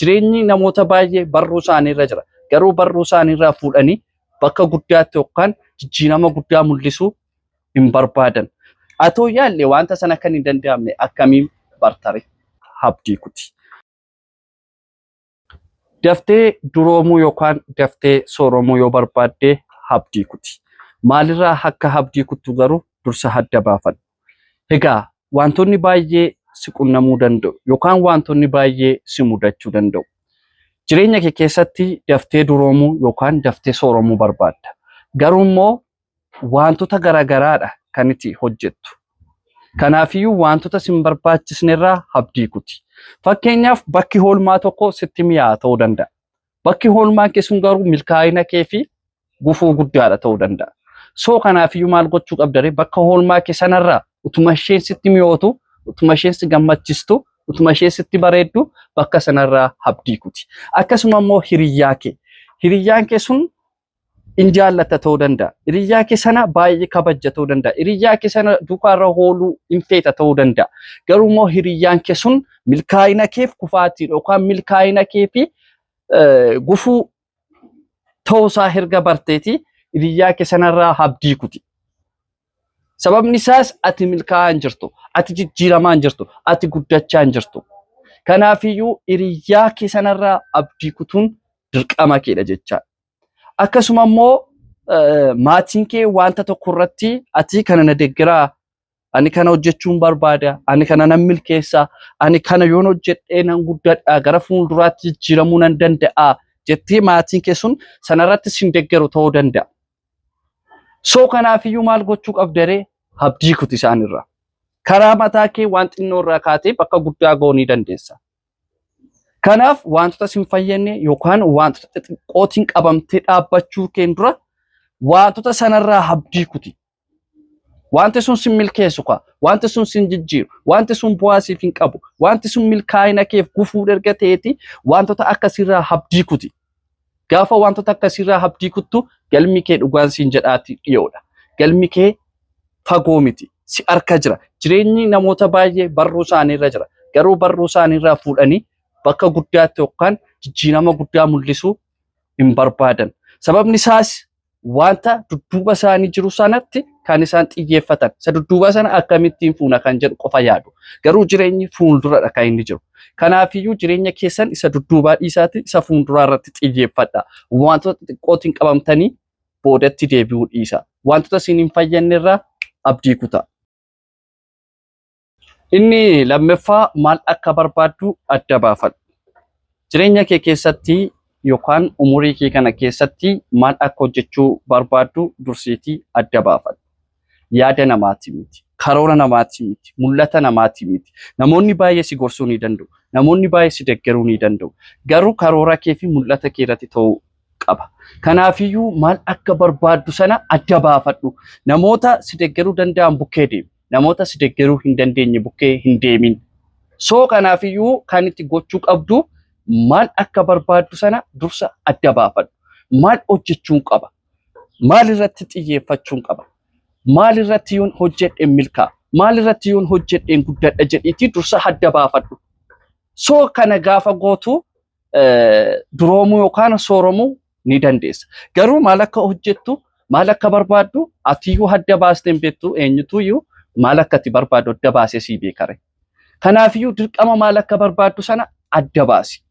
jireenyi namoota baay'ee barruu isaanii irra jira. Garuu barruu isaanii irraa fuudhanii bakka guddaatti yookaan jijjiirama guddaa mul'isuu hin barbaadan. Atoo yaallee wanta sana kan hin danda'amne akkamiin bartare abdii kuti. Daftee duroomuu yookaan daftee sooromuu yoo barbaadde abdii kuti. Maalirraa akka abdii kuttu garuu dursa adda baafadhu. Egaa wantoonni baay'ee si qunnamuu danda'u yookaan wantoonni baay'ee si mudachuu danda'u. Jireenya kee keessatti daftee duroomuu yookaan daftee sooromuu barbaadda. Garuu immoo wantoota garaagaraadha kan itti hojjettu. Kanaafiyyuu wantoota si hin barbaachisnerraa abdii kuti. Fakkeenyaaf bakki hoolmaa tokko sitti mi'aa ta'uu danda'a. Bakki hoolmaa kee sun garuu milkaa'ina kee fi gufuu guddaadha ta'uu danda'a. So kanaafiyyuu maal gochuu qabda bakka hoolmaa kee sanarraa utuma isheen sitti mi'ootu, utuma isheen si gammachiistu, utuma isheen sitti bareeddu bakka sanarraa abdii kuti. Akkasuma immoo hiriyyaa kee. Hiriyyaan kee sun in jaallata ta'uu danda'a. Hiriyyaa kee sana baay'ee kabajja ta'uu danda'a. Hiriyyaa kee sana duukaarra ooluu hin feeta ta'uu danda'a. Garuu immoo hiriyyaan kee sun milkaa'ina keef kufaatii yookaan milkaa'ina kee fi gufuu ta'uusaa erga barteeti hiriyyaa kee sanarraa abdii kuti. Sababni isaas ati milkaa'aa hin jirtu, ati jijjiiramaa hin jirtu, ati guddachaa hin jirtu. Kanaafiyyuu hiriyyaa kee sanarraa abdii kutuun dirqama keedha jechaadha. Akkasuma immoo maatiin kee wanta tokko irratti ati kana na deeggaraa, ani kana hojjechuun barbaada, ani kana nan milkeessa, ani kana yoon hojjedhee nan guddadha, gara fuulduraatti jijjiiramuu nan danda'a jettee maatiin kee sun sanarratti sin deeggaru ta'uu danda'a. So kanaafiyyuu maal gochuu qabda abdii kuti isaanirraa. Karaa mataa kee waan xinnoo irraa kaatee bakka guddaa ga'uu ni dandeessa. Kanaaf wantoota sin fayyadne yookaan wantoota xixiqqootiin qabamtee dhaabbachuu keen dura wantoota sanarraa abdii kuti. Wanti sun sin milkeessu kaa, wanti sun sin jijjiiru, wanti sun bu'aa siif hin qabu, wanti sun milkaa'ina keef gufuu erga ta'eeti wantoota akkasirraa abdii kuti. Gaafa wantoota akkasirraa abdii kuttu galmi kee dhugaan siin jedhaati dhiyoodha. Galmi kee fagoo miti, si harka jira. Jireenyi namoota baay'ee barruu isaanii irra jira. Garuu barruu isaanii irraa fuudhanii bakka guddaatti yookaan jijjiirama guddaa mul'isuu hin barbaadan. Sababni isaas wanta dudduuba isaanii jiru sanatti kan isaan xiyyeeffatan. Isa dudduuba sana akkamittiin fuuna kan jedhu qofa yaadu. Garuu jireenyi fuulduradha kan inni jiru. Kanaafiyyuu jireenya keessan isa dudduubaa dhiisaati, isa fuulduraa irratti xiyyeeffadha. Wantoota xixiqqootiin qabamtanii boodatti deebi'uu dhiisa. Wantoota isin hin fayyadne irraa abdii kutaa. Inni lammaffaa maal akka barbaaddu adda baafadhu. Jireenya kee keessatti yookaan umurii kee kana keessatti maal akka hojjechuu barbaaddu dursiitii adda baafadhu. Yaada namaati miti, karoora namaati miti, mul'ata namaati miti. Namoonni baay'ee si gorsuu ni danda'u. Namoonni baay'ee si deeggaruu ni danda'u. Garuu karoora kee fi mul'ata kee irratti ta'uu qaba. Kanaafiyyuu maal akka barbaaddu sana adda baafadhu. Namoota si deeggaruu danda'an bukkee deemi. Namoota si deeggaruu hin dandeenye bukkee hin deemin. So kanaafiyyuu kan itti gochuu qabdu maal akka barbaaddu sana dursa adda baafadhu. Maal hojjechuun qaba? Maal irratti xiyyeeffachuun qaba? Maal irratti yoon hojjedhe milkaa? Maal irratti yoon hojjedhe guddadha jedhiitii dursa adda baafadhu. So kana gaafa gootu duroomuu yookaan sooromuu ni dandeessa. Garuu maal akka hojjettu, maal akka barbaaddu atiyyuu adda baastee beektu eenyutuyyuu maal akka itti barbaaddu adda baasee sii beekare. Kanaafiyyuu dirqama maal akka barbaaddu sana adda baasi.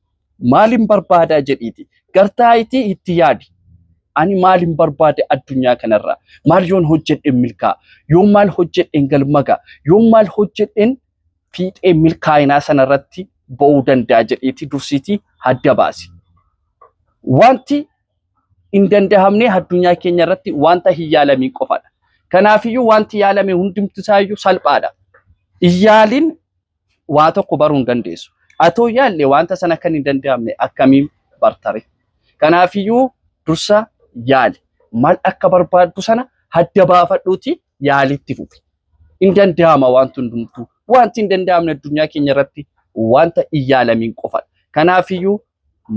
Maalin barbaadaa jedhiiti. Gartaayitii itti yaadi. Ani maalin barbaade addunyaa kanarraa? Maal yoon hojjedhe milkaa? Yoon maal hojjedhe galmagaa? Yoon maal hojjedhe fiixee milkaa'inaa sanarratti ba'uu danda'a jedhiiti dursiitii adda baasi. Wanti hin danda'amne addunyaa keenya irratti wanta hin yaalamiin qofadha. Kanaafiyyuu wanti yaalame hundumti isaayyuu salphaadha. Iyyaalin waa tokko baruu hin dandeessu. Atoo yaallee wanta sana kan hin danda'amne akkamiin bartare? Kanaafiyyuu dursa yaali. Maal akka barbaaddu sana adda baafadhuuti yaalitti fufi. Hin danda'ama wanti hundumtuu. Wanti hin danda'amne addunyaa keenya irratti wanta hin yaalamiin qofadha. Kanaafiyyuu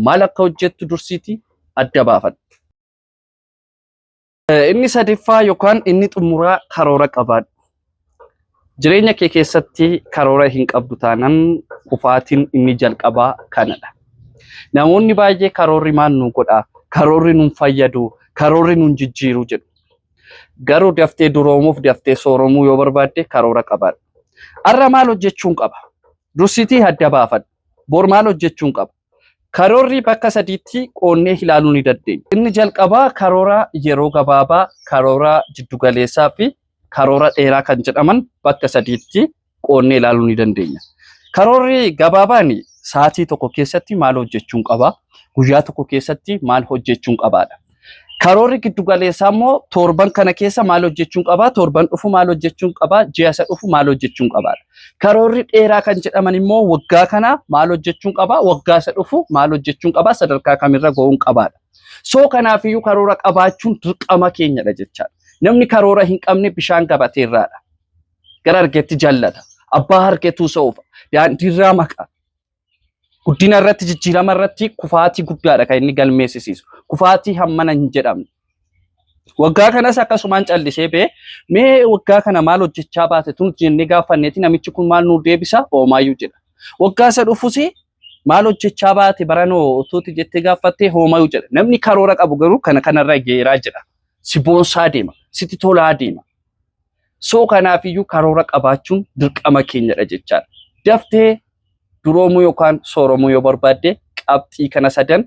maal akka hojjettu dursiitii adda baafadhu. Inni sadaffaa yookaan inni xumuraa karoora qabaadhu. Jireenya kee keessatti karoora hin qabdu taanaan kufaatiin inni jalqabaa kanadha. Namoonni baay'ee karoorri maal nu godha, karoorri nu fayyadu, karoorri nu jijjiiru jedhu. Garuu daftee duroomuuf daftee sooromuu yoo barbaadde karoora qabaadha. Har'a maal hojjechuun qaba? Dursitii adda baafadhu. Bor maal hojjechuun qaba? Karoorri bakka sadiitti qoonnee ilaaluu ni dandeenya. Inni jalqabaa karoora yeroo gabaabaa, karoora jiddugaleessaa fi karoora dheeraa kan jedhaman bakka sadiitti qoonnee ilaaluu ni dandeenya. Karoorri gabaabaan sa'aatii tokko keessatti maal hojjechuun qaba? Guyyaa tokko keessatti maal hojjechuun qabaadha. Karoorri giddugaleessaa immoo torban kana keessa maal hojjechuun qaba? Torban dhufu maal hojjechuun qaba? Ji'a isa dhufu maal hojjechuun qabaadha. Karoorri dheeraa kan jedhaman immoo waggaa kana maal hojjechuun qaba? Waggaa isa dhufu maal hojjechuun qaba? Sadarkaa kamirra ga'uun qabaadha. Soo kanaafiyyuu karoora qabaachuun dirqama keenyadha jechaadha. Namni karoora hin qabne bishaan gabateerraadha. Gara harkeetti jallata. Abbaa harkeetu soofa. Daandiirraa maqa. Guddina irratti jijjiirama irratti kufaatii guddaadha kan inni galmeessisiisu. Kufaatii hammana hin jedhamne. Waggaa kanas akkasumaan callisee bee mee waggaa kana maal hojjechaa baate tun jennee gaafanneeti namichi kun maal nuu deebisa hoomaayyuu jedha. Waggaa isa dhufus maal hojjechaa baate baranoo otuuti jettee gaafattee hoomaayyuu jedha. Namni karoora qabu garuu kanarra geeraa jedha. Si boonsaa deema, sitti tolaa deema. Soo kanaafiyyuu karoora qabaachuun dirqama keenyadha jechaadha. Daftee duroomuu yookaan sooromuu yoo barbaadde qabxii kana sadan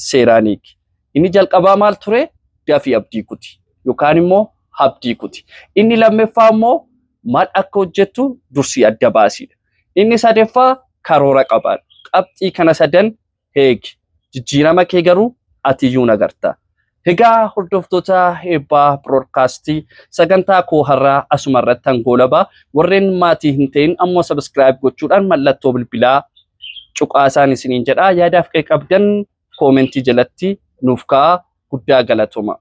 seeraan eegi. Inni jalqabaa maal ture? Dafii abdii kuti yookaan immoo abdii kuti. Inni lammaffaa immoo maal akka hojjettu dursii adda baasidha. Inni sadaffaa karoora qabaadha. Qabxii kana sadan eegi. Jijjiirama kee garuu atiyyuu nagarta. Egaa hordoftoota eebbaa broadcastii sagantaa koo har'aa asuma irratti hangoolabaa warreen maatii hin ta'in ammoo subscribe gochuudhaan mallattoo bilbilaa cuqaasaan isiniin jedha. Yaadaaf qabdan koomentii jalatti nuuf kaa'aa. Guddaa galatoomaa.